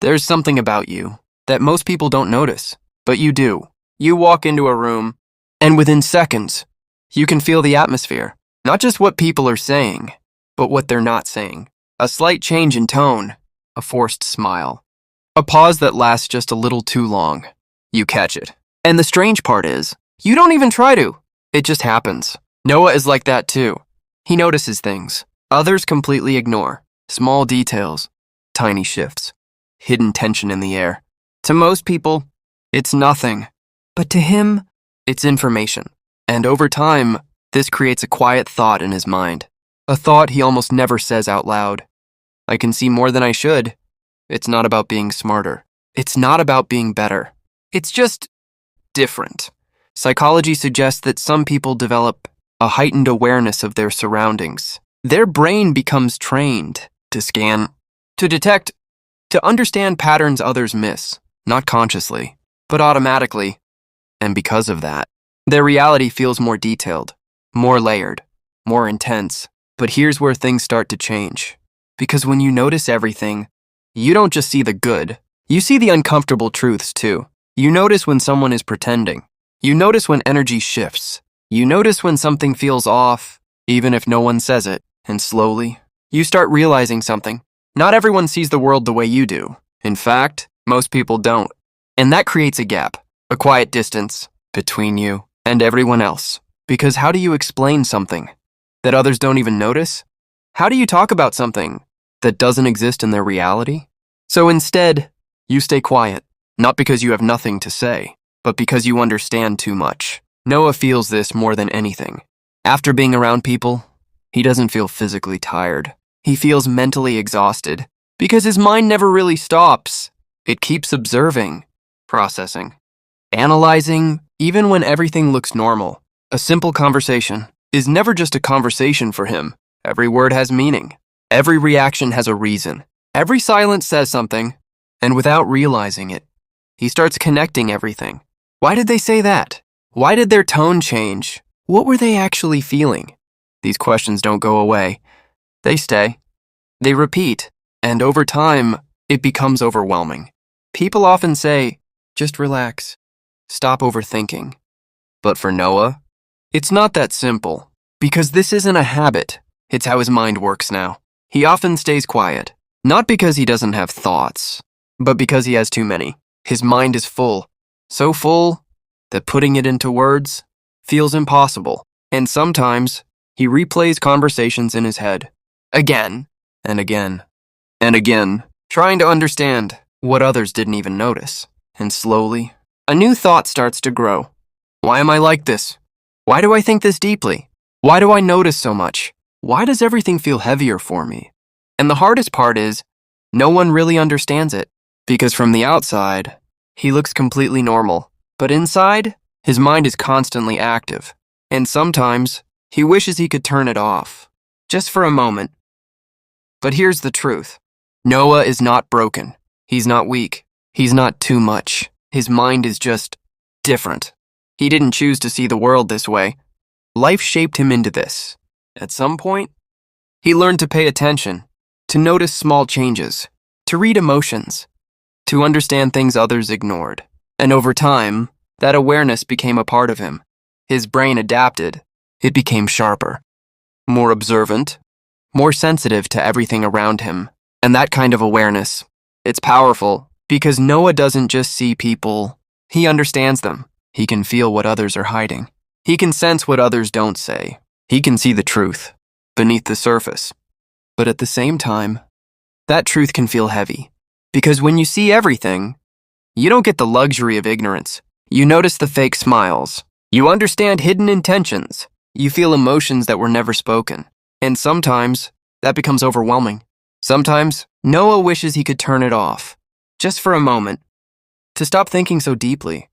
There's something about you that most people don't notice, but you do. You walk into a room, and within seconds, you can feel the atmosphere. Not just what people are saying, but what they're not saying. A slight change in tone, a forced smile, a pause that lasts just a little too long. You catch it. And the strange part is, you don't even try to. It just happens. Noah is like that too. He notices things others completely ignore. Small details, tiny shifts, hidden tension in the air. To most people, it's nothing. But to him, it's information. And over time, this creates a quiet thought in his mind. A thought he almost never says out loud. I can see more than I should. It's not about being smarter. It's not about being better. It's just different. Psychology suggests that some people develop a heightened awareness of their surroundings. Their brain becomes trained to scan, to detect, to understand patterns others miss, not consciously, but automatically. And because of that, their reality feels more detailed, more layered, more intense. But here's where things start to change. Because when you notice everything, you don't just see the good, you see the uncomfortable truths too. You notice when someone is pretending. You notice when energy shifts. You notice when something feels off, even if no one says it. And slowly, you start realizing something. Not everyone sees the world the way you do. In fact, most people don't. And that creates a gap, a quiet distance between you and everyone else. Because how do you explain something that others don't even notice? How do you talk about something that doesn't exist in their reality? So instead, you stay quiet, not because you have nothing to say, but because you understand too much. Noah feels this more than anything. After being around people, he doesn't feel physically tired. He feels mentally exhausted because his mind never really stops. It keeps observing, processing, analyzing, even when everything looks normal. A simple conversation is never just a conversation for him. Every word has meaning. Every reaction has a reason. Every silence says something, and without realizing it, he starts connecting everything. Why did they say that? Why did their tone change? What were they actually feeling? These questions don't go away. They stay. They repeat, and over time, it becomes overwhelming. People often say, just relax, stop overthinking. But for Noah, it's not that simple, because this isn't a habit. It's how his mind works now. He often stays quiet, not because he doesn't have thoughts, but because he has too many. His mind is full, so full that putting it into words feels impossible. And sometimes, he replays conversations in his head, again and again and again, trying to understand what others didn't even notice. And slowly, a new thought starts to grow. Why am I like this? Why do I think this deeply? Why do I notice so much? Why does everything feel heavier for me? And the hardest part is, no one really understands it, because from the outside, he looks completely normal. But inside, his mind is constantly active. And sometimes, he wishes he could turn it off, just for a moment. But here's the truth. Noah is not broken. He's not weak. He's not too much. His mind is just different. He didn't choose to see the world this way. Life shaped him into this. At some point, he learned to pay attention, to notice small changes, to read emotions, to understand things others ignored. And over time, that awareness became a part of him. His brain adapted. It became sharper, more observant, more sensitive to everything around him. And that kind of awareness, it's powerful because Noah doesn't just see people, he understands them. He can feel what others are hiding. He can sense what others don't say. He can see the truth beneath the surface. But at the same time, that truth can feel heavy. Because when you see everything, you don't get the luxury of ignorance. You notice the fake smiles. You understand hidden intentions. You feel emotions that were never spoken. And sometimes, that becomes overwhelming. Sometimes, Noah wishes he could turn it off, just for a moment, to stop thinking so deeply,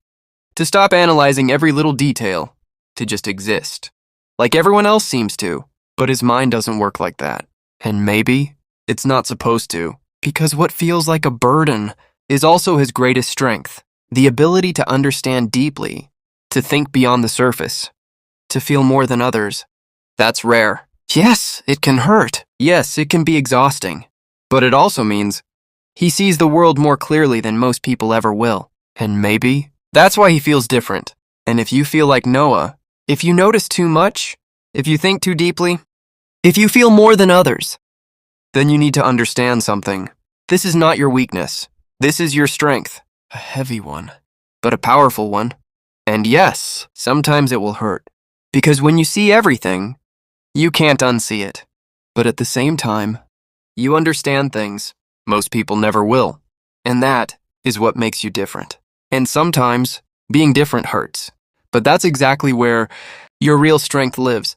to stop analyzing every little detail, to just exist, like everyone else seems to. But his mind doesn't work like that. And maybe it's not supposed to, because what feels like a burden is also his greatest strength, the ability to understand deeply, to think beyond the surface, to feel more than others. That's rare. Yes, it can hurt. Yes, it can be exhausting. But it also means He sees the world more clearly than most people ever will. And maybe that's why he feels different. And if you feel like Noah, if you notice too much, if you think too deeply, if you feel more than others, then you need to understand something. This is not your weakness. This is your strength. A heavy one, but a powerful one. And yes, sometimes it will hurt. Because when you see everything, you can't unsee it. But at the same time, you understand things most people never will. And that is what makes you different. And sometimes, being different hurts. But that's exactly where your real strength lives.